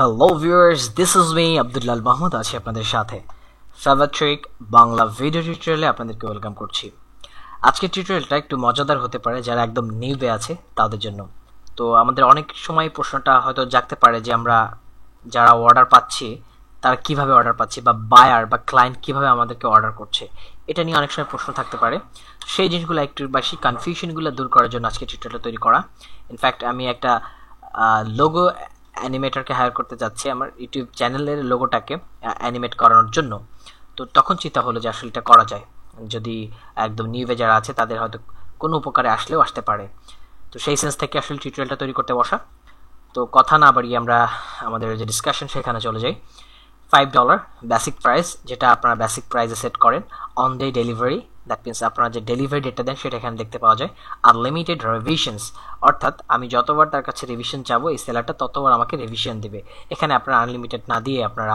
Hello viewers, this is me Abdullal Mahmud আছি আপনাদের সাথে ফেভারিক বাংলা ভিডিও টিউটোরিয়ালে আপনাদেরকে ওয়েলকাম করছি। আজকের টিউটোরিয়ালটা একটু মজাদার হতে পারে যারা একদম নিউবে আছে তাদের জন্য। তো আমাদের অনেক সময় প্রশ্নটা হয়তো জাগতে পারে যে আমরা যারা অর্ডার পাচ্ছি তারা কিভাবে অর্ডার পাচ্ছি, বা বায়ার বা ক্লায়েন্ট কিভাবে আমাদেরকে অর্ডার করছে, এটা নিয়ে অনেক সময় প্রশ্ন থাকতে পারে। সেই জিনিসগুলো একটু বেশি কনফিউশনগুলো দূর করার জন্য আজকে টিউটোরিয়ালটা তৈরি করা। ইনফ্যাক্ট আমি একটা লোগো অ্যানিমেটরকে হায়ার করতে যাচ্ছি আমার ইউটিউব চ্যানেলের লোগোটাকে অ্যানিমেট করানোর জন্য। তো তখন চিন্তা হলো যে আসলে এটা করা যায়, যদি একদম নিউবে যারা আছে তাদের হয়তো কোনো উপকারে আসলেও আসতে পারে। তো সেই সেন্স থেকে আসলে টিউটোরিয়ালটা তৈরি করতে বসা। তো কথা না বাড়িয়ে আমরা আমাদের যে ডিসকাশন সেখানে চলে যাই। $5 বেসিক প্রাইস, যেটা আপনারা বেসিক প্রাইসে সেট করেন। On day delivery, that means আপনারা যে ডেলিভারি ডেটটা দেন সেটা এখানে দেখতে পাওয়া যায়। আনলিমিটেড রিভিশনস, অর্থাৎ আমি যতবার তার কাছে রিভিশন চাবো এই সেলারটা ততবার আমাকে রিভিশন দেবে। এখানে আপনারা আনলিমিটেড না দিয়ে আপনারা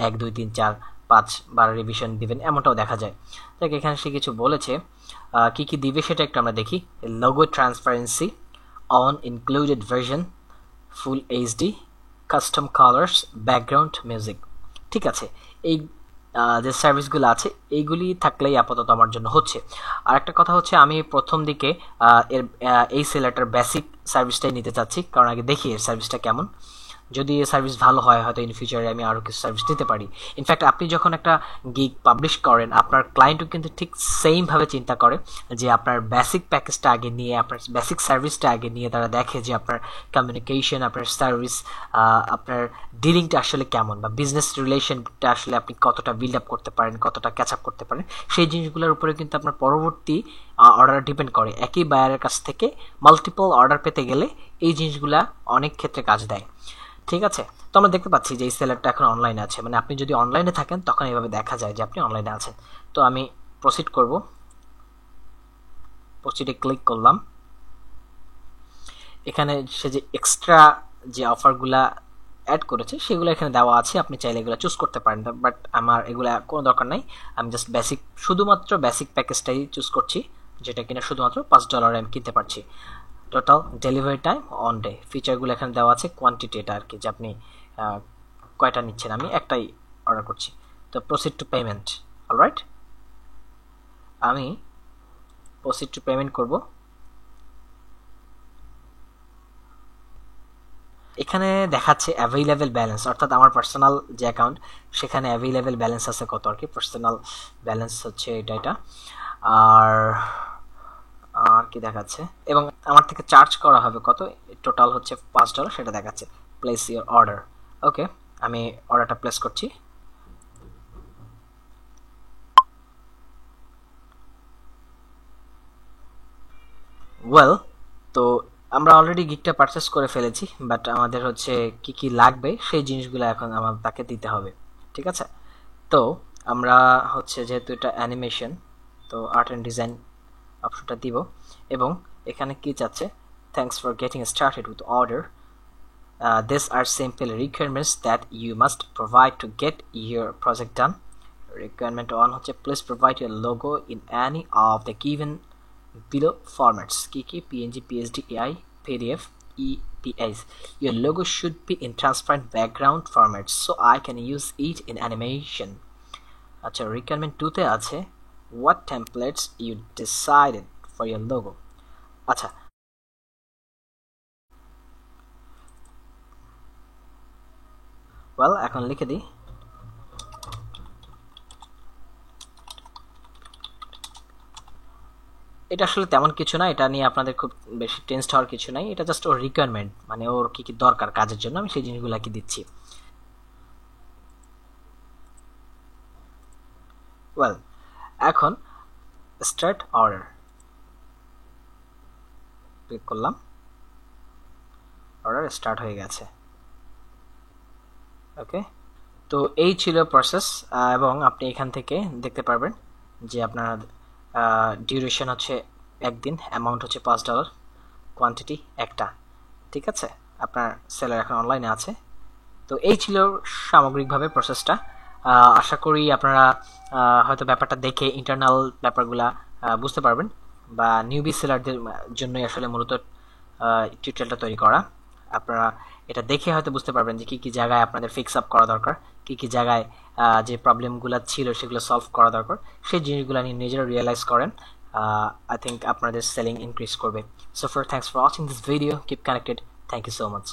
1 2 3 4 5 বার রিভিশন দিবেন, এমনটাও দেখা যায়। দেখ এখানে সে কিছু বলেছে কি কি দিবে সেটা একটু আমরা দেখি। Logo transparency, on included version, full HD, custom colours, background music. ঠিক আছে, এই যে সার্ভিসগুলো আছে এইগুলি থাকলেই আপাতত আমার জন্য হচ্ছে। আর একটা কথা হচ্ছে, আমি প্রথম দিকে এই সেলারটার বেসিক সার্ভিসটাই নিতে চাচ্ছি, কারণ আগে দেখি এর সার্ভিসটা কেমন। যদি এই সার্ভিস ভালো হয় হয়তো ইন ফিউচারে আমি আরও কিছু সার্ভিস দিতে পারি। ইনফ্যাক্ট আপনি যখন একটা গিগ পাবলিশ করেন আপনার ক্লায়েন্টও কিন্তু ঠিক সেমভাবে চিন্তা করে যে আপনার বেসিক প্যাকেজটা আগে নিয়ে, আপনার বেসিক সার্ভিসটা আগে নিয়ে তারা দেখে যে আপনার কমিউনিকেশন, আপনার সার্ভিস, আপনার ডিলিংটা আসলে কেমন, বা বিজনেস রিলেশনটা আসলে আপনি কতটা বিল্ড আপ করতে পারেন, কতটা ক্যাচ আপ করতে পারেন। সেই জিনিসগুলোর উপরে কিন্তু আপনার পরবর্তী অর্ডার ডিপেন্ড করে। একই বায়ারের কাছ থেকে মাল্টিপল অর্ডার পেতে গেলে এই জিনিসগুলা অনেক ক্ষেত্রে কাজ দেয়। ঠিক আছে, তো আমরা দেখতে পাচ্ছি যে এই সেলারটা এখন অনলাইনে আছে, মানে আপনি যদি অনলাইনে থাকেন তখন এইভাবে দেখা যায় যে আপনি অনলাইনে আছেন। তো আমি প্রসিড করব, প্রসিডে ক্লিক করলাম। এখানে সে যে এক্সট্রা যে অফারগুলা অ্যাড করেছে সেগুলো এখানে দেওয়া আছে, আপনি চাইলে এগুলো চুজ করতে পারেন, বাট আমার এগুলা কোনো দরকার নাই। আমি জাস্ট বেসিক, শুধুমাত্র বেসিক প্যাকেজটাই চুজ করছি, যেটা কিনা শুধুমাত্র $5 আমি কিনতে পারছি। Total delivery time one day, ফিচারগুলো এখানে দেওয়া আছে, কোয়ান্টিটি এটা আর কি, যে আপনি কয়টা নিচ্ছেন। আমি একটাই অর্ডার করছি। তো প্রসিড টু পেমেন্ট, অলরাইট, আমি প্রসিড টু পেমেন্ট করব। এখানে দেখাচ্ছে অ্যাভেইলেবল ব্যালেন্স, অর্থাৎ আমার পার্সোনাল যে অ্যাকাউন্ট সেখানে অ্যাভেইলেবল ব্যালেন্স আছে কত আর কি। পার্সোনাল ব্যালেন্স হচ্ছে এটা। আর আর কি দেখাচ্ছে, এবং আমার থেকে চার্জ করা হবে কত, টোটাল হচ্ছে $5 সেটা দেখাচ্ছে। প্লেস ইওর অর্ডার, ওকে, আমি অর্ডারটা প্লেস করছি। ওয়েল, তো আমরা অলরেডি গিগটা পারচেস করে ফেলেছি, বাট আমাদের হচ্ছে কি কি লাগবে সেই জিনিসগুলো এখন আমার তাকে দিতে হবে। ঠিক আছে, তো আমরা হচ্ছে যেহেতু এটা অ্যানিমেশন, তো আর্ট অ্যান্ড ডিজাইন অপশনটা দিব, এবং এখানে কি চাচ্ছে, thanks for getting started with order, these are simple requirements that you must provide to get your project done. Requirement 1 হচ্ছে please provide your logo in any of the given below formats, কি PNG, PSD, AI, PDF, EPS. Your logo should be in transparent background formats so I can use it in animation. আচ্ছা, requirement 2 তে আছে what templates you decided for your logo. আচ্ছা, well এখন লিখে দিই। এটা আসলে তেমন কিছু না, এটা নিয়ে আপনাদের খুব বেশি টেনসড হওয়ার কিছু নাই। এটা জাস্ট ওর রিকোয়ারমেন্ট, মানে ওর কি কি দরকার কাজের জন্য, আমি সেই জিনিসগুলো কি দিচ্ছি। ওয়েল, এখন স্টার্ট অর্ডার ক্লিক করলাম, অর্ডার স্টার্ট হয়ে গেছে। ওকে, তো এই ছিল প্রসেস, এবং আপনি এখান থেকে দেখতে পারবেন যে আপনার ডিউরেশন হচ্ছে 1 দিন, অ্যামাউন্ট হচ্ছে $5, কোয়ান্টিটি একটা। ঠিক আছে, আপনার সেলার এখন অনলাইনে আছে। তো এই ছিল সামগ্রিকভাবে প্রসেসটা। আশা করি আপনারা হয়তো ব্যাপারটা দেখে ইন্টারনাল ব্যাপারগুলা বুঝতে পারবেন, বা নিউবি সেলারদের জন্যই আসলে মূলত টিউটোরিয়ালটা তৈরি করা। আপনারা এটা দেখে হয়তো বুঝতে পারবেন যে কি জায়গায় আপনাদের ফিক্স আপ করা দরকার, কি জায়গায় যে প্রবলেমগুলো ছিল সেগুলো সলভ করা দরকার, সেই জিনিসগুলো নিয়ে নিজেরা রিয়েলাইজ করেন। I think আপনাদের সেলিং ইনক্রিজ করবে। So for thanks for watching this video. Keep connected. Thank you so much.